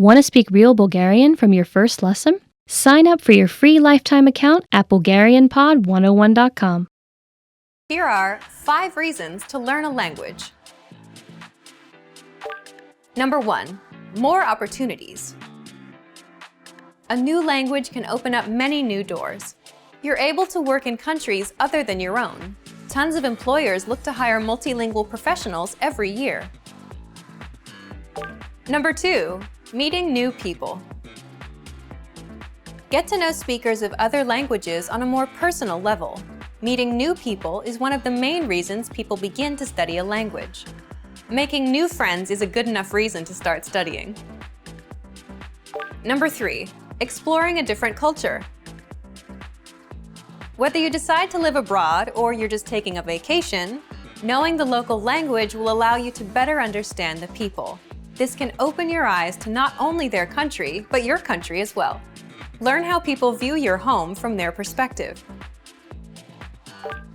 Want to speak real Bulgarian from your first lesson? Sign up for your free lifetime account at BulgarianPod101.com. Here are 5 reasons to learn a language. Number 1. More opportunities. A new language can open up many new doors. You're able to work in countries other than your own. Tons of employers look to hire multilingual professionals every year. Number 2. Meeting new people. Get to know speakers of other languages on a more personal level. Meeting new people is one of the main reasons people begin to study a language. Making new friends is a good enough reason to start studying. Number 3. Exploring a different culture. Whether you decide to live abroad or you're just taking a vacation, knowing the local language will allow you to better understand the people. This can open your eyes to not only their country, but your country as well. Learn how people view your home from their perspective.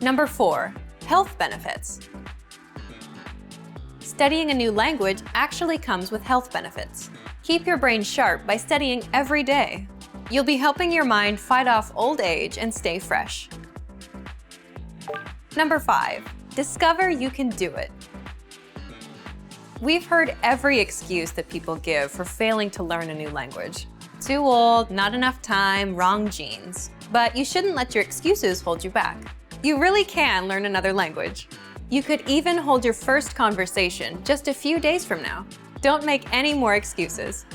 Number 4. Health benefits. Studying a new language actually comes with health benefits. Keep your brain sharp by studying every day. You'll be helping your mind fight off old age and stay fresh. Number 5. Discover you can do it. We've heard every excuse that people give for failing to learn a new language. Too old, not enough time, wrong genes. But you shouldn't let your excuses hold you back. You really can learn another language. You could even hold your first conversation just a few days from now. Don't make any more excuses.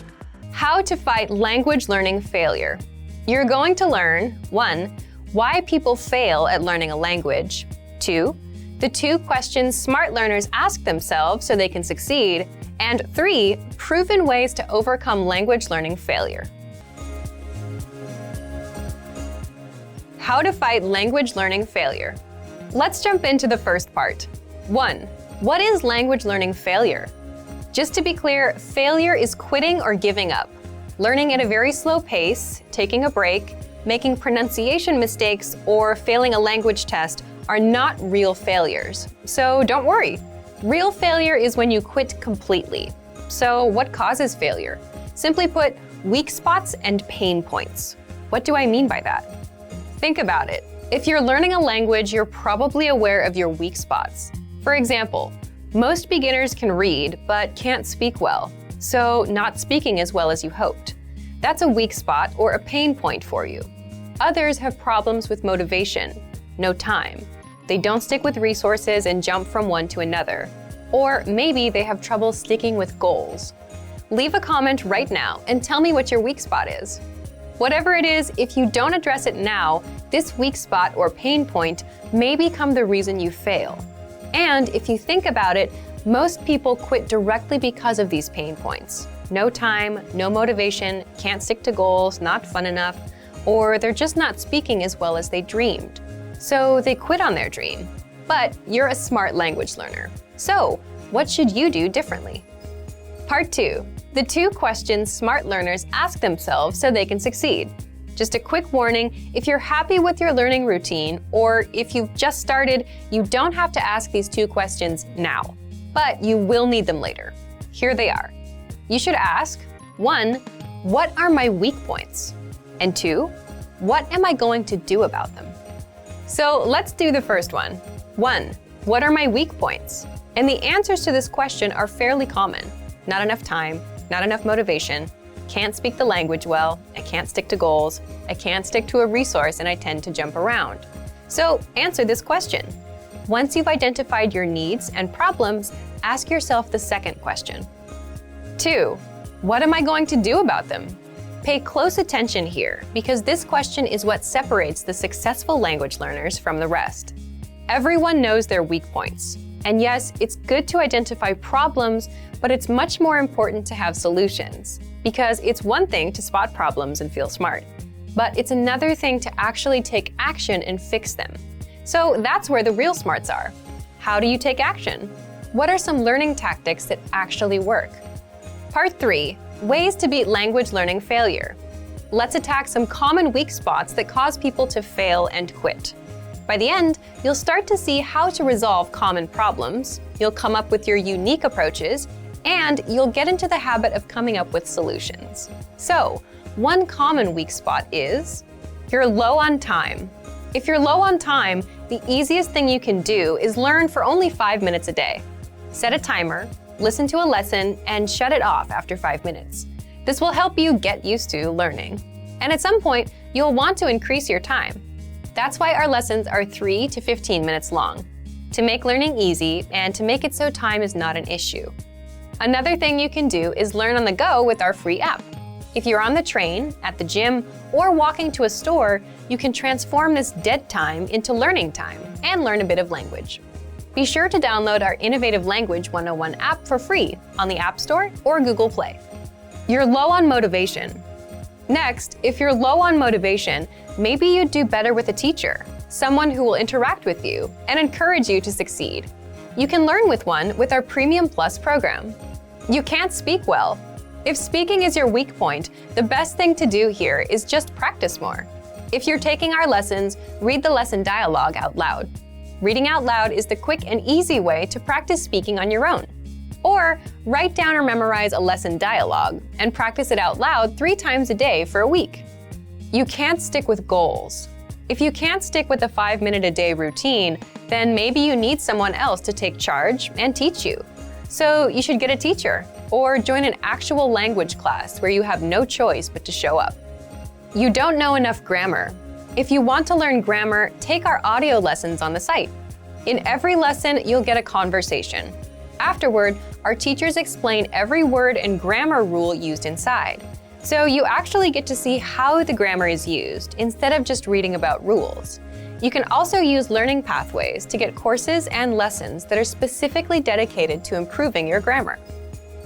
How to fight language learning failure. You're going to learn 1. Why people fail at learning a language. 2. The 2 questions smart learners ask themselves so they can succeed. And 3. Proven ways to overcome language learning failure. How to fight language learning failure. Let's jump into the first part. 1. What is language learning failure? Just to be clear, failure is quitting or giving up. Learning at a very slow pace, taking a break, making pronunciation mistakes, or failing a language test are not real failures. So don't worry. Real failure is when you quit completely. So what causes failure? Simply put, weak spots and pain points. What do I mean by that? Think about it. If you're learning a language, you're probably aware of your weak spots. For example, most beginners can read, but can't speak well, so not speaking as well as you hoped. That's a weak spot or a pain point for you. Others have problems with motivation, no time. They don't stick with resources and jump from one to another. Or maybe they have trouble sticking with goals. Leave a comment right now and tell me what your weak spot is. Whatever it is, if you don't address it now, this weak spot or pain point may become the reason you fail. And if you think about it, most people quit directly because of these pain points. No time, no motivation, can't stick to goals, not fun enough, or they're just not speaking as well as they dreamed. So they quit on their dream. But you're a smart language learner. So what should you do differently? Part 2. The 2 questions smart learners ask themselves so they can succeed. Just a quick warning, if you're happy with your learning routine, or if you've just started, you don't have to ask these 2 questions now. But you will need them later. Here they are. You should ask, 1. What are my weak points? And 2. What am I going to do about them? So let's do the first one. 1. What are my weak points? And the answers to this question are fairly common. Not enough time, not enough motivation, can't speak the language well, I can't stick to goals, I can't stick to a resource, and I tend to jump around. So answer this question. Once you've identified your needs and problems, ask yourself the second question. 2. What am I going to do about them? Pay close attention here, because this question is what separates the successful language learners from the rest. Everyone knows their weak points. And yes, it's good to identify problems, but it's much more important to have solutions. Because it's one thing to spot problems and feel smart, but it's another thing to actually take action and fix them. So that's where the real smarts are. How do you take action? What are some learning tactics that actually work? Part 3. Ways to beat language learning failure. Let's attack some common weak spots that cause people to fail and quit. By the end, you'll start to see how to resolve common problems, you'll come up with your unique approaches, and you'll get into the habit of coming up with solutions. So, one common weak spot is you're low on time. If you're low on time, the easiest thing you can do is learn for only 5 minutes a day. Set a timer, listen to a lesson, and shut it off after 5 minutes. This will help you get used to learning. And at some point, you'll want to increase your time. That's why our lessons are 3 to 15 minutes long, to make learning easy and to make it so time is not an issue. Another thing you can do is learn on the go with our free app. If you're on the train, at the gym, or walking to a store, you can transform this dead time into learning time and learn a bit of language. Be sure to download our Innovative Language 101 app for free on the App Store or Google Play. You're low on motivation. Next, if you're low on motivation, maybe you'd do better with a teacher, someone who will interact with you and encourage you to succeed. You can learn with one with our Premium Plus program. You can't speak well. If speaking is your weak point, the best thing to do here is just practice more. If you're taking our lessons, read the lesson dialogue out loud. Reading out loud is the quick and easy way to practice speaking on your own. Or write down or memorize a lesson dialogue and practice it out loud 3 times a day for a week. You can't stick with goals. If you can't stick with a 5-minute-a-day routine, then maybe you need someone else to take charge and teach you. So you should get a teacher or join an actual language class where you have no choice but to show up. You don't know enough grammar. If you want to learn grammar, take our audio lessons on the site. In every lesson, you'll get a conversation. Afterward, our teachers explain every word and grammar rule used inside. So you actually get to see how the grammar is used instead of just reading about rules. You can also use learning pathways to get courses and lessons that are specifically dedicated to improving your grammar.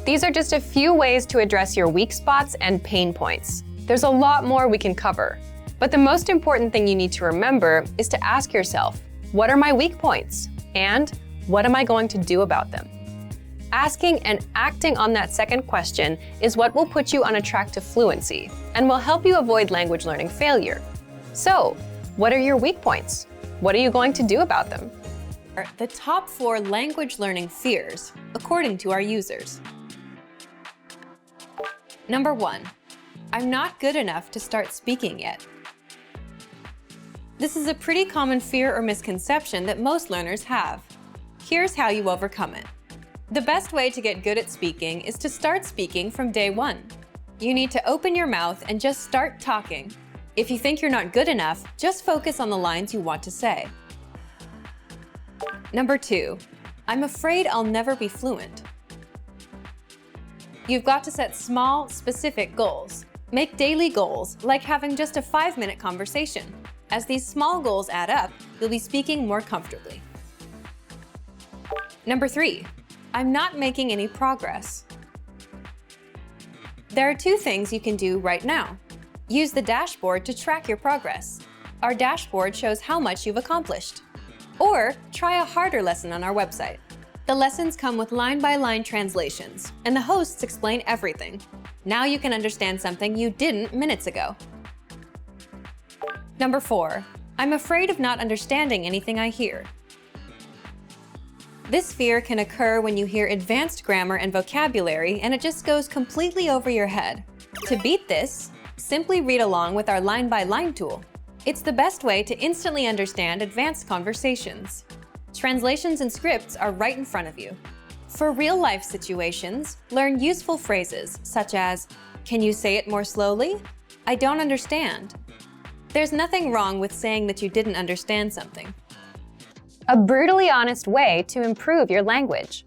These are just a few ways to address your weak spots and pain points. There's a lot more we can cover, but the most important thing you need to remember is to ask yourself, what are my weak points? And what am I going to do about them? Asking and acting on that second question is what will put you on a track to fluency and will help you avoid language learning failure. So, what are your weak points? What are you going to do about them? The top 4 language learning fears, according to our users. Number 1, I'm not good enough to start speaking yet. This is a pretty common fear or misconception that most learners have. Here's how you overcome it. The best way to get good at speaking is to start speaking from day 1. You need to open your mouth and just start talking. If you think you're not good enough, just focus on the lines you want to say. Number 2, I'm afraid I'll never be fluent. You've got to set small, specific goals. Make daily goals, like having just a 5-minute conversation. As these small goals add up, you'll be speaking more comfortably. Number 3, I'm not making any progress. There are 2 things you can do right now. Use the dashboard to track your progress. Our dashboard shows how much you've accomplished. Or try a harder lesson on our website. The lessons come with line-by-line translations, and the hosts explain everything. Now you can understand something you didn't minutes ago. Number 4, I'm afraid of not understanding anything I hear. This fear can occur when you hear advanced grammar and vocabulary and it just goes completely over your head. To beat this, simply read along with our line-by-line tool. It's the best way to instantly understand advanced conversations. Translations and scripts are right in front of you. For real-life situations, learn useful phrases such as, "Can you say it more slowly? I don't understand." There's nothing wrong with saying that you didn't understand something. A brutally honest way to improve your language.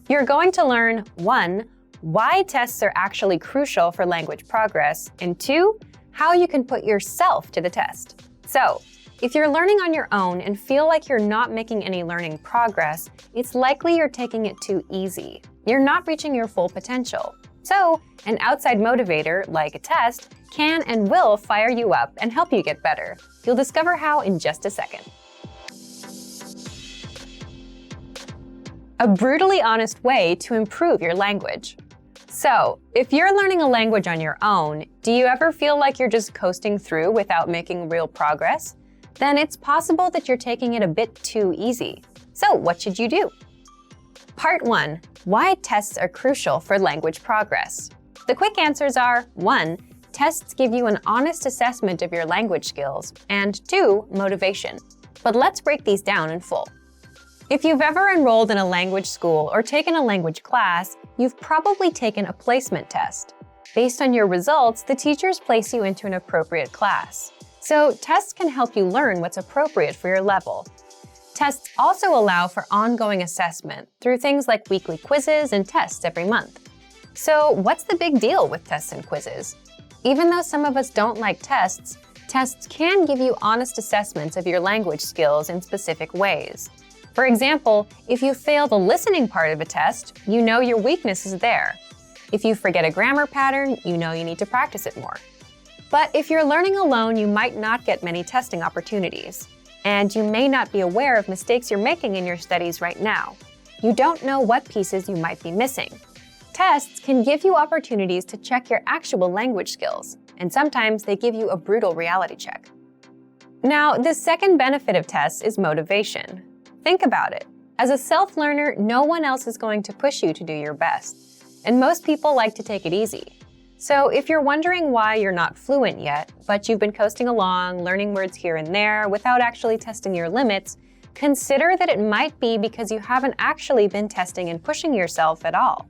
You're going to learn 1, why tests are actually crucial for language progress, and 2, how you can put yourself to the test. So, if you're learning on your own and feel like you're not making any learning progress, it's likely you're taking it too easy. You're not reaching your full potential. So, an outside motivator, like a test, can and will fire you up and help you get better. You'll discover how in just a second. A brutally honest way to improve your language. So, if you're learning a language on your own, do you ever feel like you're just coasting through without making real progress? Then it's possible that you're taking it a bit too easy. So, what should you do? Part 1. Why tests are crucial for language progress. The quick answers are 1. Tests give you an honest assessment of your language skills, and 2. Motivation. But let's break these down in full. If you've ever enrolled in a language school or taken a language class, you've probably taken a placement test. Based on your results, the teachers place you into an appropriate class. So tests can help you learn what's appropriate for your level. Tests also allow for ongoing assessment through things like weekly quizzes and tests every month. So what's the big deal with tests and quizzes? Even though some of us don't like tests, tests can give you honest assessments of your language skills in specific ways. For example, if you fail the listening part of a test, you know your weakness is there. If you forget a grammar pattern, you know you need to practice it more. But if you're learning alone, you might not get many testing opportunities. And you may not be aware of mistakes you're making in your studies right now. You don't know what pieces you might be missing. Tests can give you opportunities to check your actual language skills, and sometimes they give you a brutal reality check. Now, the second benefit of tests is motivation. Think about it. As a self-learner, no one else is going to push you to do your best. And most people like to take it easy. So if you're wondering why you're not fluent yet, but you've been coasting along, learning words here and there without actually testing your limits, consider that it might be because you haven't actually been testing and pushing yourself at all.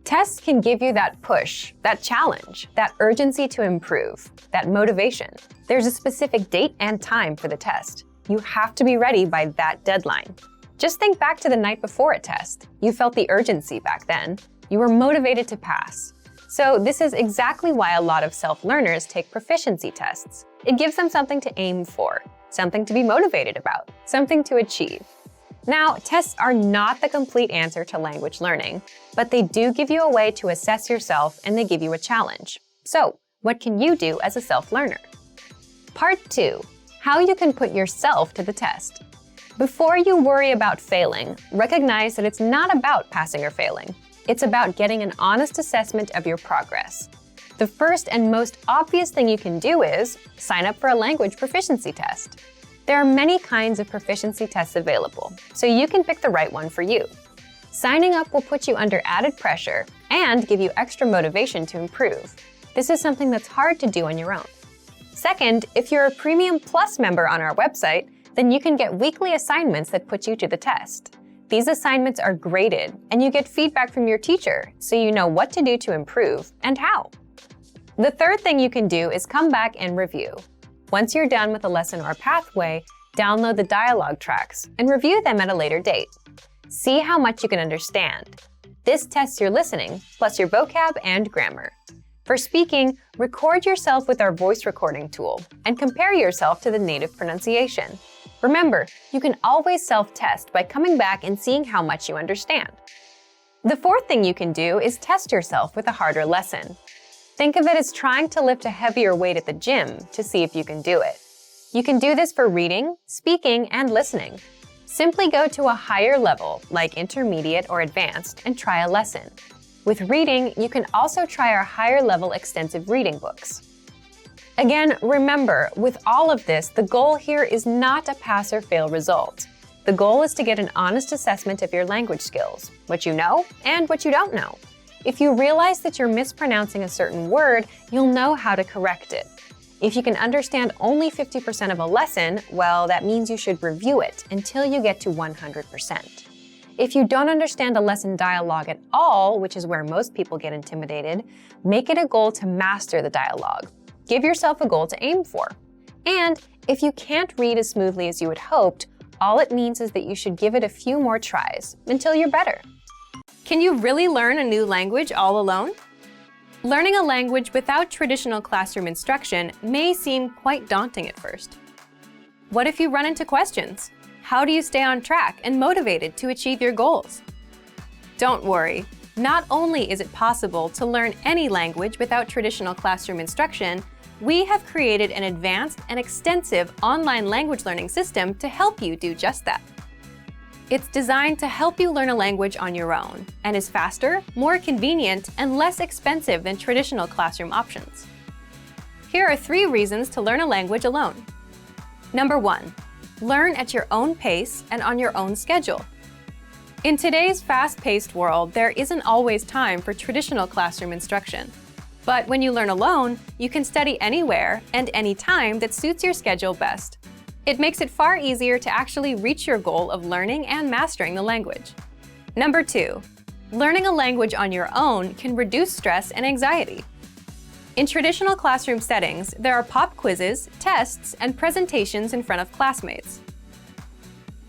Tests can give you that push, that challenge, that urgency to improve, that motivation. There's a specific date and time for the test. You have to be ready by that deadline. Just think back to the night before a test. You felt the urgency back then. You were motivated to pass. So this is exactly why a lot of self-learners take proficiency tests. It gives them something to aim for, something to be motivated about, something to achieve. Now, tests are not the complete answer to language learning, but they do give you a way to assess yourself and they give you a challenge. So, what can you do as a self-learner? Part 2. How you can put yourself to the test. Before you worry about failing, recognize that it's not about passing or failing. It's about getting an honest assessment of your progress. The first and most obvious thing you can do is sign up for a language proficiency test. There are many kinds of proficiency tests available, so you can pick the right one for you. Signing up will put you under added pressure and give you extra motivation to improve. This is something that's hard to do on your own. Second, if you're a Premium Plus member on our website, then you can get weekly assignments that put you to the test. These assignments are graded, and you get feedback from your teacher, so you know what to do to improve and how. The third thing you can do is come back and review. Once you're done with a lesson or pathway, download the dialogue tracks and review them at a later date. See how much you can understand. This tests your listening, plus your vocab and grammar. For speaking, record yourself with our voice recording tool and compare yourself to the native pronunciation. Remember, you can always self-test by coming back and seeing how much you understand. The fourth thing you can do is test yourself with a harder lesson. Think of it as trying to lift a heavier weight at the gym to see if you can do it. You can do this for reading, speaking, and listening. Simply go to a higher level, like intermediate or advanced, and try a lesson. With reading, you can also try our higher level extensive reading books. Again, remember, with all of this, the goal here is not a pass or fail result. The goal is to get an honest assessment of your language skills, what you know and what you don't know. If you realize that you're mispronouncing a certain word, you'll know how to correct it. If you can understand only 50% of a lesson, well, that means you should review it until you get to 100%. If you don't understand a lesson dialogue at all, which is where most people get intimidated, make it a goal to master the dialogue. Give yourself a goal to aim for. And if you can't read as smoothly as you had hoped, all it means is that you should give it a few more tries until you're better. Can you really learn a new language all alone? Learning a language without traditional classroom instruction may seem quite daunting at first. What if you run into questions? How do you stay on track and motivated to achieve your goals? Don't worry. Not only is it possible to learn any language without traditional classroom instruction, we have created an advanced and extensive online language learning system to help you do just that. It's designed to help you learn a language on your own and is faster, more convenient, and less expensive than traditional classroom options. Here are 3 reasons to learn a language alone. Number 1, learn at your own pace and on your own schedule. In today's fast-paced world, there isn't always time for traditional classroom instruction. But when you learn alone, you can study anywhere and anytime that suits your schedule best. It makes it far easier to actually reach your goal of learning and mastering the language. Number 2, learning a language on your own can reduce stress and anxiety. In traditional classroom settings, there are pop quizzes, tests, and presentations in front of classmates.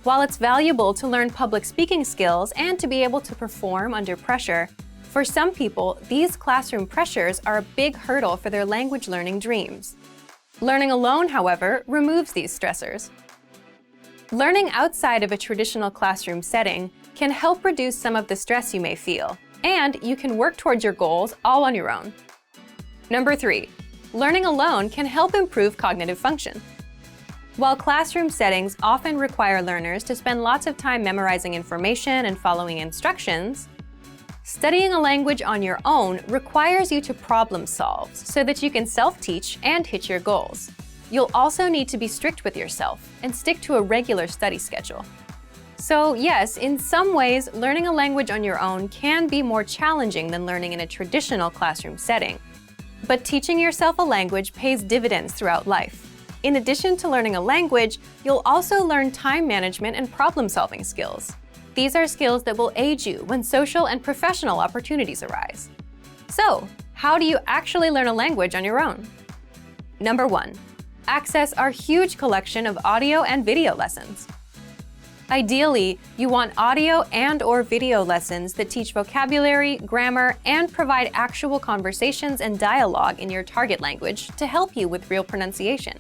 While it's valuable to learn public speaking skills and to be able to perform under pressure, for some people, these classroom pressures are a big hurdle for their language learning dreams. Learning alone, however, removes these stressors. Learning outside of a traditional classroom setting can help reduce some of the stress you may feel, and you can work towards your goals all on your own. Number 3, learning alone can help improve cognitive function. While classroom settings often require learners to spend lots of time memorizing information and following instructions, studying a language on your own requires you to problem solve so that you can self-teach and hit your goals. You'll also need to be strict with yourself and stick to a regular study schedule. So yes, in some ways, learning a language on your own can be more challenging than learning in a traditional classroom setting. But teaching yourself a language pays dividends throughout life. In addition to learning a language, you'll also learn time management and problem-solving skills. These are skills that will aid you when social and professional opportunities arise. So, how do you actually learn a language on your own? Number 1, access our huge collection of audio and video lessons. Ideally, you want audio and/or video lessons that teach vocabulary, grammar, and provide actual conversations and dialogue in your target language to help you with real pronunciation.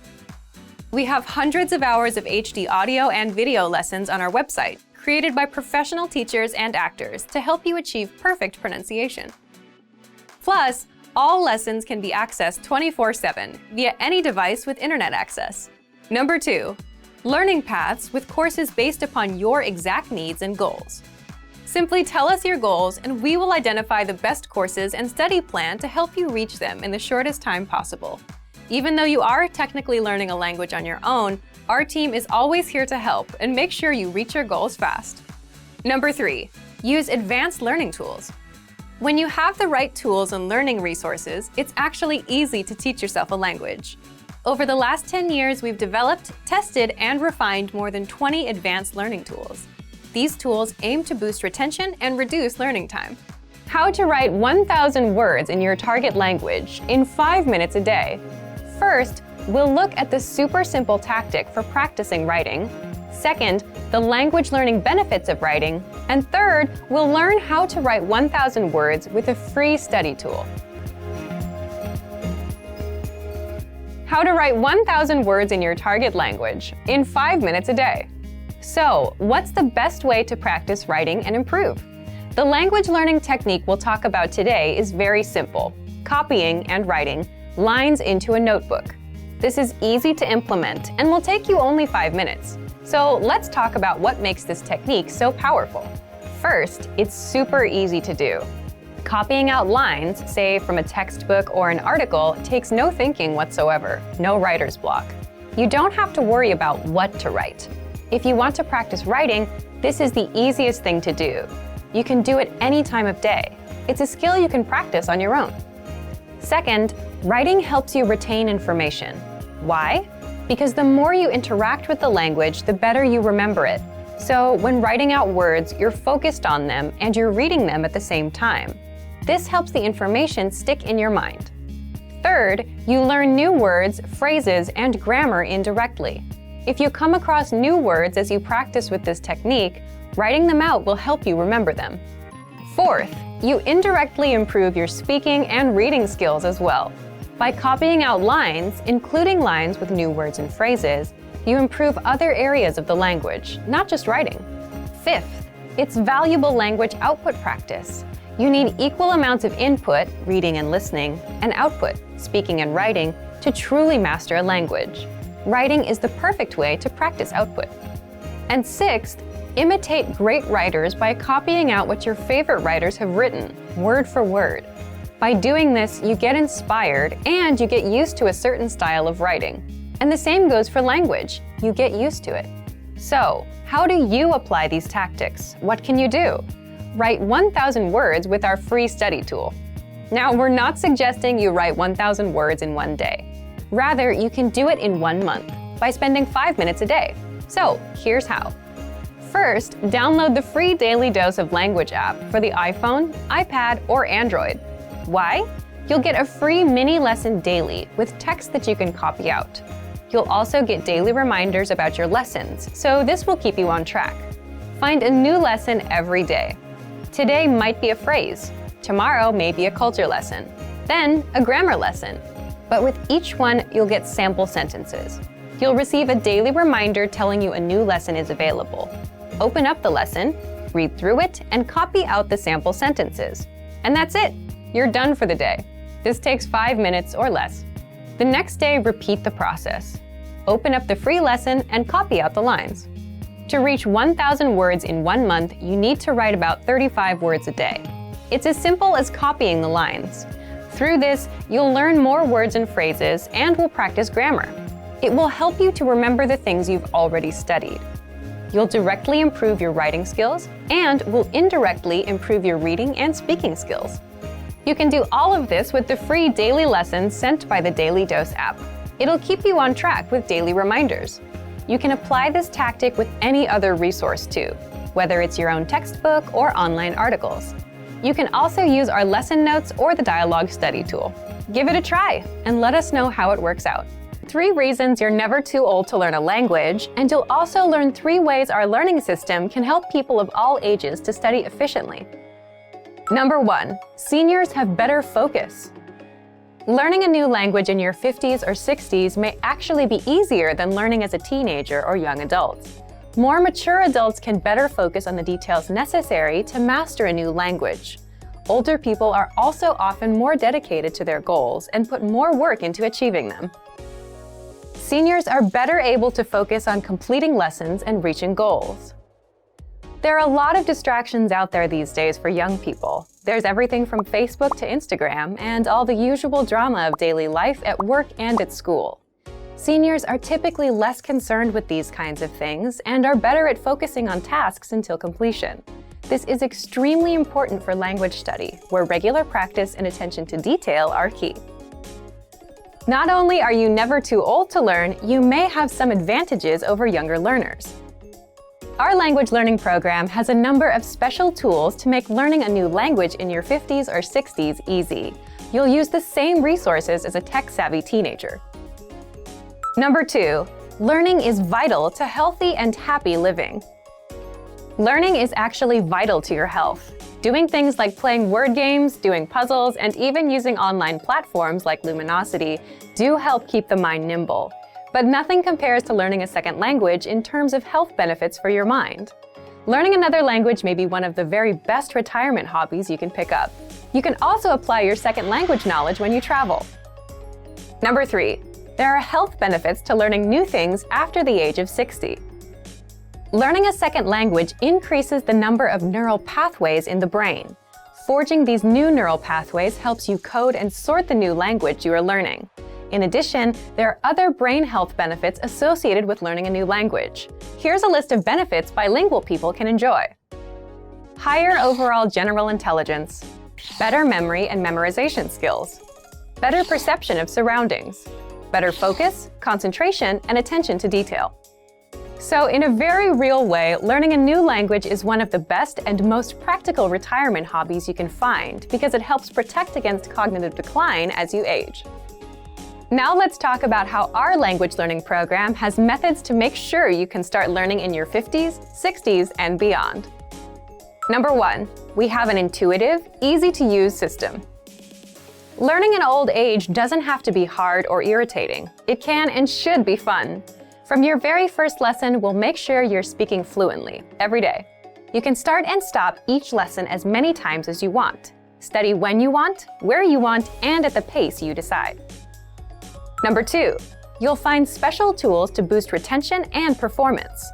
We have hundreds of hours of HD audio and video lessons on our website, created by professional teachers and actors to help you achieve perfect pronunciation. Plus, all lessons can be accessed 24/7 via any device with internet access. Number 2, learning paths with courses based upon your exact needs and goals. Simply tell us your goals and we will identify the best courses and study plan to help you reach them in the shortest time possible. Even though you are technically learning a language on your own, our team is always here to help and make sure you reach your goals fast. Number 3, use advanced learning tools. When you have the right tools and learning resources, it's actually easy to teach yourself a language. Over the last 10 years, we've developed, tested, and refined more than 20 advanced learning tools. These tools aim to boost retention and reduce learning time. How to write 1,000 words in your target language in 5 minutes a day. First, we'll look at the super simple tactic for practicing writing. Second, the language learning benefits of writing. And third, we'll learn how to write 1,000 words with a free study tool. How to write 1,000 words in your target language in 5 minutes a day. So, what's the best way to practice writing and improve? The language learning technique we'll talk about today is very simple: copying and writing lines into a notebook. This is easy to implement and will take you only 5 minutes. So let's talk about what makes this technique so powerful. First, it's super easy to do. Copying out lines, say from a textbook or an article, takes no thinking whatsoever, no writer's block. You don't have to worry about what to write. If you want to practice writing, this is the easiest thing to do. You can do it any time of day. It's a skill you can practice on your own. Second, writing helps you retain information. Why? Because the more you interact with the language, the better you remember it. So when writing out words, you're focused on them and you're reading them at the same time. This helps the information stick in your mind. Third, you learn new words, phrases, and grammar indirectly. If you come across new words as you practice with this technique, writing them out will help you remember them. Fourth, you indirectly improve your speaking and reading skills as well. By copying out lines, including lines with new words and phrases, you improve other areas of the language, not just writing. Fifth, it's valuable language output practice. You need equal amounts of input, reading and listening, and output, speaking and writing, to truly master a language. Writing is the perfect way to practice output. And sixth, imitate great writers by copying out what your favorite writers have written, word for word. By doing this, you get inspired and you get used to a certain style of writing. And the same goes for language. You get used to it. So, how do you apply these tactics? What can you do? Write 1,000 words with our free study tool. Now, we're not suggesting you write 1,000 words in one day. Rather, you can do it in 1 month by spending 5 minutes a day. So, here's how. First, download the free Daily Dose of Language app for the iPhone, iPad, or Android. Why? You'll get a free mini lesson daily with text that you can copy out. You'll also get daily reminders about your lessons, so this will keep you on track. Find a new lesson every day. Today might be a phrase. Tomorrow may be a culture lesson. Then, a grammar lesson. But with each one, you'll get sample sentences. You'll receive a daily reminder telling you a new lesson is available. Open up the lesson, read through it, and copy out the sample sentences. And that's it. You're done for the day. This takes 5 minutes or less. The next day, repeat the process. Open up the free lesson and copy out the lines. To reach 1,000 words in 1 month, you need to write about 35 words a day. It's as simple as copying the lines. Through this, you'll learn more words and phrases and will practice grammar. It will help you to remember the things you've already studied. You'll directly improve your writing skills and will indirectly improve your reading and speaking skills. You can do all of this with the free daily lessons sent by the Daily Dose app. It'll keep you on track with daily reminders. You can apply this tactic with any other resource too, whether it's your own textbook or online articles. You can also use our lesson notes or the dialogue study tool. Give it a try and let us know how it works out. 3 reasons you're never too old to learn a language, and you'll also learn 3 ways our learning system can help people of all ages to study efficiently. Number 1, seniors have better focus. Learning a new language in your 50s or 60s may actually be easier than learning as a teenager or young adult. More mature adults can better focus on the details necessary to master a new language. Older people are also often more dedicated to their goals and put more work into achieving them. Seniors are better able to focus on completing lessons and reaching goals. There are a lot of distractions out there these days for young people. There's everything from Facebook to Instagram and all the usual drama of daily life at work and at school. Seniors are typically less concerned with these kinds of things and are better at focusing on tasks until completion. This is extremely important for language study, where regular practice and attention to detail are key. Not only are you never too old to learn, you may have some advantages over younger learners. Our language learning program has a number of special tools to make learning a new language in your 50s or 60s easy. You'll use the same resources as a tech-savvy teenager. Number 2, learning is vital to healthy and happy living. Learning is actually vital to your health. Doing things like playing word games, doing puzzles, and even using online platforms like Luminosity do help keep the mind nimble. But nothing compares to learning a second language in terms of health benefits for your mind. Learning another language may be one of the very best retirement hobbies you can pick up. You can also apply your second language knowledge when you travel. Number 3, there are health benefits to learning new things after the age of 60. Learning a second language increases the number of neural pathways in the brain. Forging these new neural pathways helps you code and sort the new language you are learning. In addition, there are other brain health benefits associated with learning a new language. Here's a list of benefits bilingual people can enjoy. Higher overall general intelligence, better memory and memorization skills, better perception of surroundings, better focus, concentration, and attention to detail. So in a very real way, learning a new language is one of the best and most practical retirement hobbies you can find because it helps protect against cognitive decline as you age. Now let's talk about how our language learning program has methods to make sure you can start learning in your 50s, 60s, and beyond. Number 1, we have an intuitive, easy-to-use system. Learning in old age doesn't have to be hard or irritating. It can and should be fun. From your very first lesson, we'll make sure you're speaking fluently every day. You can start and stop each lesson as many times as you want. Study when you want, where you want, and at the pace you decide. Number 2, you'll find special tools to boost retention and performance.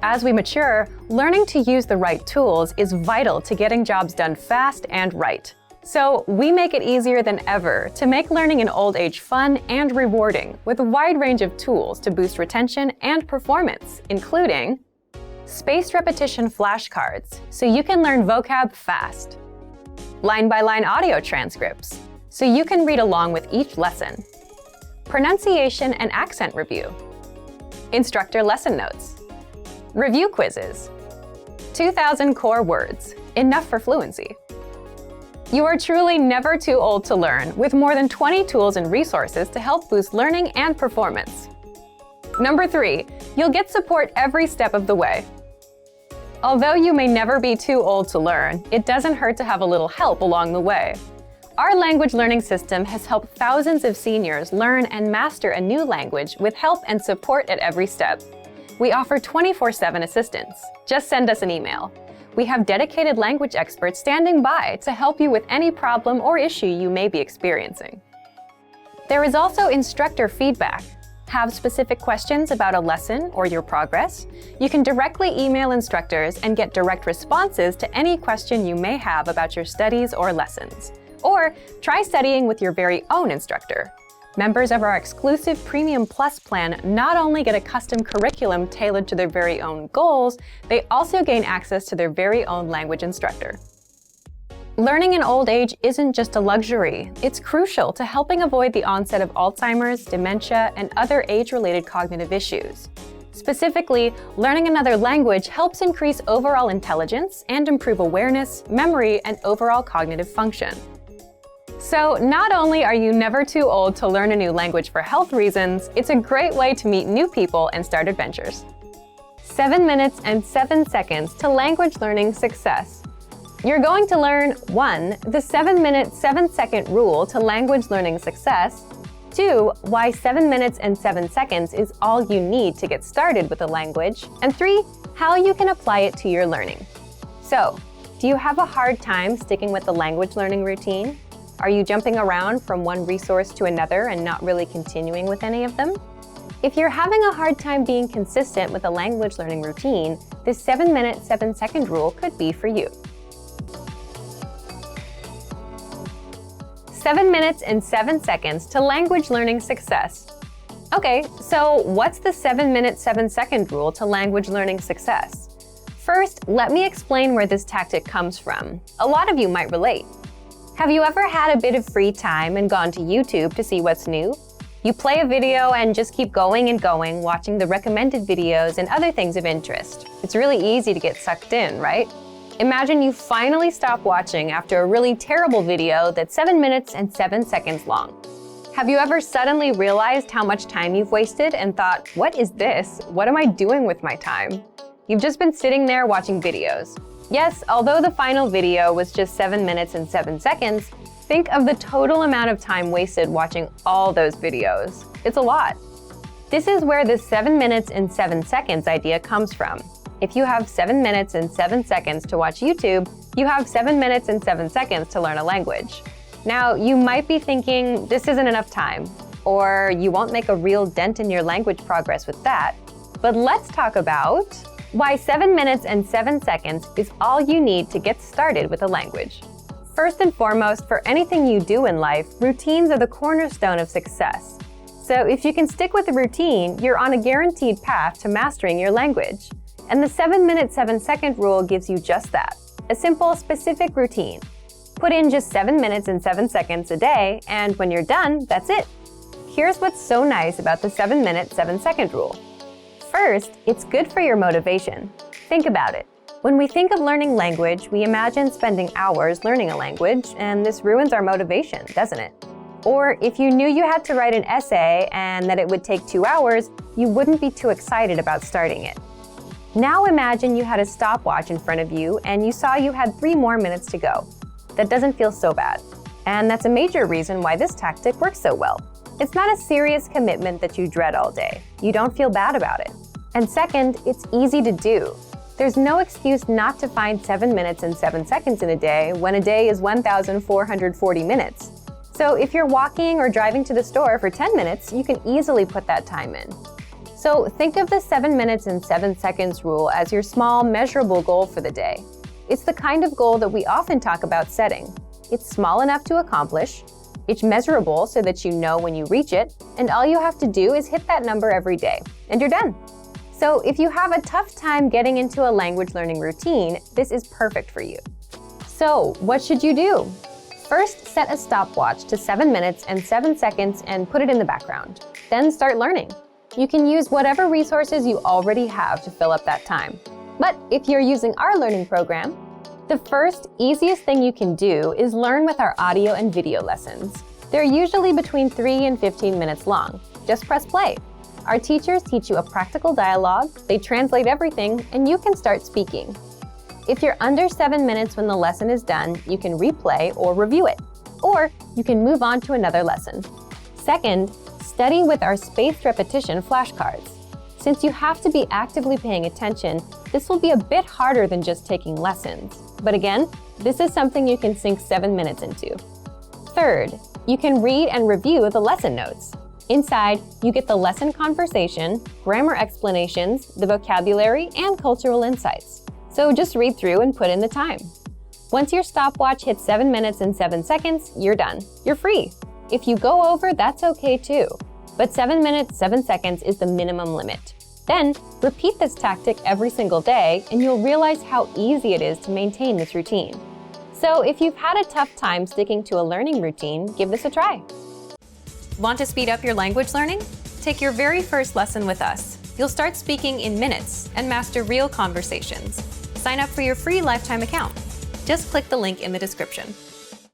As we mature, learning to use the right tools is vital to getting jobs done fast and right. So we make it easier than ever to make learning in old age fun and rewarding with a wide range of tools to boost retention and performance, including spaced repetition flashcards, so you can learn vocab fast, line-by-line audio transcripts, so you can read along with each lesson, pronunciation and accent review, instructor lesson notes, review quizzes, 2,000 core words, enough for fluency. You are truly never too old to learn, with more than 20 tools and resources to help boost learning and performance. Number 3, you'll get support every step of the way. Although you may never be too old to learn, it doesn't hurt to have a little help along the way. Our language learning system has helped thousands of seniors learn and master a new language with help and support at every step. We offer 24/7 assistance. Just send us an email. We have dedicated language experts standing by to help you with any problem or issue you may be experiencing. There is also instructor feedback. Have specific questions about a lesson or your progress? You can directly email instructors and get direct responses to any question you may have about your studies or lessons. Or try studying with your very own instructor. Members of our exclusive Premium Plus plan not only get a custom curriculum tailored to their very own goals, they also gain access to their very own language instructor. Learning in old age isn't just a luxury. It's crucial to helping avoid the onset of Alzheimer's, dementia, and other age-related cognitive issues. Specifically, learning another language helps increase overall intelligence and improve awareness, memory, and overall cognitive function. So not only are you never too old to learn a new language for health reasons, it's a great way to meet new people and start adventures. 7 minutes and 7 seconds to language learning success. You're going to learn 1. The 7-minute, 7-second rule to language learning success. 2. Why 7 minutes and 7 seconds is all you need to get started with a language. And 3. How you can apply it to your learning. So, do you have a hard time sticking with the language learning routine? Are you jumping around from one resource to another and not really continuing with any of them? If you're having a hard time being consistent with a language learning routine, this 7-minute, 7-second rule could be for you. 7 minutes and 7 seconds to language learning success. Okay, so what's the 7-minute, 7-second rule to language learning success? First, let me explain where this tactic comes from. A lot of you might relate. Have you ever had a bit of free time and gone to YouTube to see what's new? You play a video and just keep going and going, watching the recommended videos and other things of interest. It's really easy to get sucked in, right? Imagine you finally stop watching after a really terrible video that's 7 minutes and 7 seconds long. Have you ever suddenly realized how much time you've wasted and thought, what is this? What am I doing with my time? You've just been sitting there watching videos. Yes, although the final video was just 7 minutes and 7 seconds, think of the total amount of time wasted watching all those videos. It's a lot. This is where the 7 minutes and 7 seconds idea comes from. If you have 7 minutes and 7 seconds to watch YouTube, you have 7 minutes and 7 seconds to learn a language. Now, you might be thinking this isn't enough time, or you won't make a real dent in your language progress with that. But let's talk about why 7 minutes and 7 seconds is all you need to get started with a language. First and foremost, for anything you do in life, routines are the cornerstone of success. So if you can stick with a routine, you're on a guaranteed path to mastering your language. And the 7-minute, 7-second rule gives you just that, a simple, specific routine. Put in just 7 minutes and 7 seconds a day, and when you're done, that's it. Here's what's so nice about the 7-minute, 7-second rule. First, it's good for your motivation. Think about it. When we think of learning language, we imagine spending hours learning a language, and this ruins our motivation, doesn't it? Or if you knew you had to write an essay and that it would take 2 hours, you wouldn't be too excited about starting it. Now imagine you had a stopwatch in front of you and you saw you had 3 more minutes to go. That doesn't feel so bad. And that's a major reason why this tactic works so well. It's not a serious commitment that you dread all day. You don't feel bad about it. And second, it's easy to do. There's no excuse not to find 7 minutes and 7 seconds in a day when a day is 1,440 minutes. So if you're walking or driving to the store for 10 minutes, you can easily put that time in. So think of the 7 minutes and 7 seconds rule as your small, measurable goal for the day. It's the kind of goal that we often talk about setting. It's small enough to accomplish, it's measurable so that you know when you reach it, and all you have to do is hit that number every day, and you're done. So if you have a tough time getting into a language learning routine, this is perfect for you. So what should you do? First, set a stopwatch to 7 minutes and 7 seconds and put it in the background. Then start learning. You can use whatever resources you already have to fill up that time. But if you're using our learning program, the first, easiest thing you can do is learn with our audio and video lessons. They're usually between 3 and 15 minutes long. Just press play. Our teachers teach you a practical dialogue, they translate everything, and you can start speaking. If you're under 7 minutes when the lesson is done, you can replay or review it. Or you can move on to another lesson. Second, study with our spaced repetition flashcards. Since you have to be actively paying attention, this will be a bit harder than just taking lessons. But again, this is something you can sink 7 minutes into. Third, you can read and review the lesson notes. Inside, you get the lesson conversation, grammar explanations, the vocabulary, and cultural insights. So just read through and put in the time. Once your stopwatch hits 7 minutes and 7 seconds, you're done. You're free. If you go over, that's okay too. But 7 minutes, 7 seconds is the minimum limit. Then, repeat this tactic every single day, and you'll realize how easy it is to maintain this routine. So if you've had a tough time sticking to a learning routine, give this a try. Want to speed up your language learning? Take your very first lesson with us. You'll start speaking in minutes and master real conversations. Sign up for your free lifetime account. Just click the link in the description.